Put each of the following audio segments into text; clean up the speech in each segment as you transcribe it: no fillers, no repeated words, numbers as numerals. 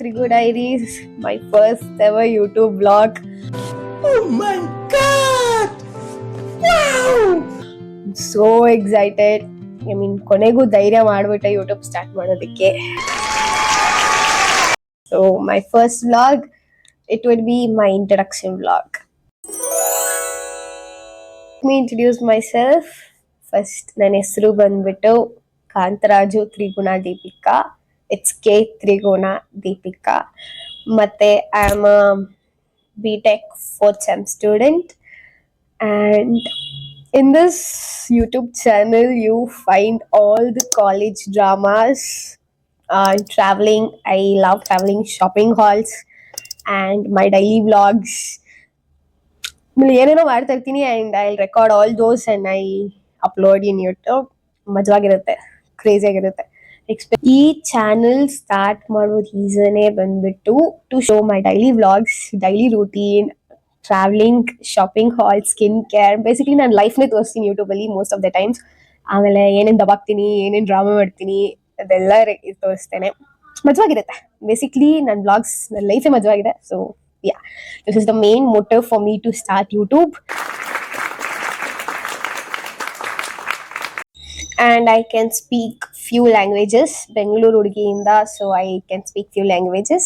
Trigu Diaries, my first ever YouTube vlog. Oh my god! Wow! I'm so excited. I mean, ಕೊನೆಗೂ ಧೈರ್ಯ ಮಾಡ್ಬಿಟ್ಟೆ YouTube start ಮಾಡೋದಕ್ಕೆ. So my first vlog, it would be my introduction vlog. Let me introduce myself. First, ನನ್ನ ಹೆಸರು ಬಂದ್ಬಿಟ್ಟು Kantharaju ತ್ರಿಗುಣ Deepika. It's K ತ್ರಿಗುಣ Deepika. ಮತ್ತೆ I am a BTech 4th sem student, and in this YouTube channel you find all the college dramas, traveling. I love traveling, shopping hauls, and my daily vlogs. ಏನೇನೋ ಮಾಡ್ತಾ ಇರ್ತೀನಿ and I'll record all those and I upload in YouTube. ಮಜವಾಗಿರುತ್ತೆ, crazy ಆಗಿರುತ್ತೆ. ಈ channel start ಮಾಡೋ ರೀಸನೇ ಬಂದ್ಬಿಟ್ಟು to show my daily vlogs, daily routine, travelling, shopping haul, skin care, basically ನಾನು ಲೈಫ್ನೇ ತೋರಿಸ್ತೀನಿ ಯೂಟ್ಯೂಬಲ್ಲಿ ಮೋಸ್ಟ್ ಆಫ್ ದ ಟೈಮ್ಸ್. ಆಮೇಲೆ ಏನೇನು ದಬಾಕ್ತೀನಿ, ಏನೇನು ಡ್ರಾಮಾ ಮಾಡ್ತೀನಿ, ಅದೆಲ್ಲ ತೋರಿಸ್ತೇನೆ. ಮಜವಾಗಿರುತ್ತೆ. ಬೇಸಿಕ್ಲಿ ನನ್ನ ವ್ಲಾಗ್ಸ್, ನನ್ನ ಲೈಫೇ ಮಜವಾಗಿದೆ. So yeah, this is the main motive for me to start YouTube. And I can speak few languages. Bengaluru ಹುಡುಗಿಯಿಂದ, so I can speak few languages.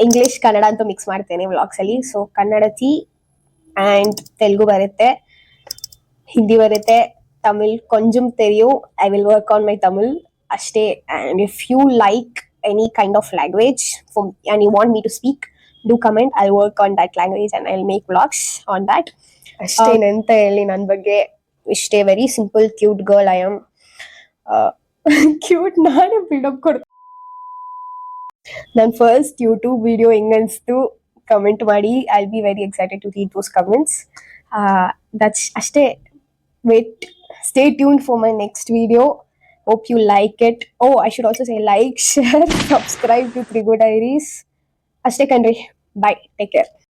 English, Kannada ಅಂತೂ ಮಿಕ್ಸ್ ಮಾಡ್ತೇನೆ ವ್ಲಾಗ್ಸ್ ಅಲ್ಲಿ. ಸೊ ಕನ್ನಡತಿ and ತೆಲುಗು ಬರುತ್ತೆ, ಹಿಂದಿ ಬರುತ್ತೆ, Tamil ಕೊಂಚಂ ತೆರಿಯು. I will work on my Tamil ಅಷ್ಟೇ. And if you like any kind of language and you want me to speak, do comment. I'll work on that language and I'll make vlogs on that. ಅಷ್ಟೇನಂತ ಹೇಳಿ ನನ್ನ ಬಗ್ಗೆ ಇಷ್ಟೇ. Very simple cute girl I am. Cute ನಾನೇ buildup ಕೊಡ್. ನನ್ನ first YouTube video ಹೆಂಗನ್ಸ್ತು comment ಮಾಡಿ. I be very excited to read those comments. That's ಅಷ್ಟೇ. Wait, stay tuned for my next video. Hope you like it. Oh, I should also say like, share, subscribe to ತ್ರಿಗು diaries. ಅಷ್ಟೇ ಕಣ್ರಿ. Bye, take care.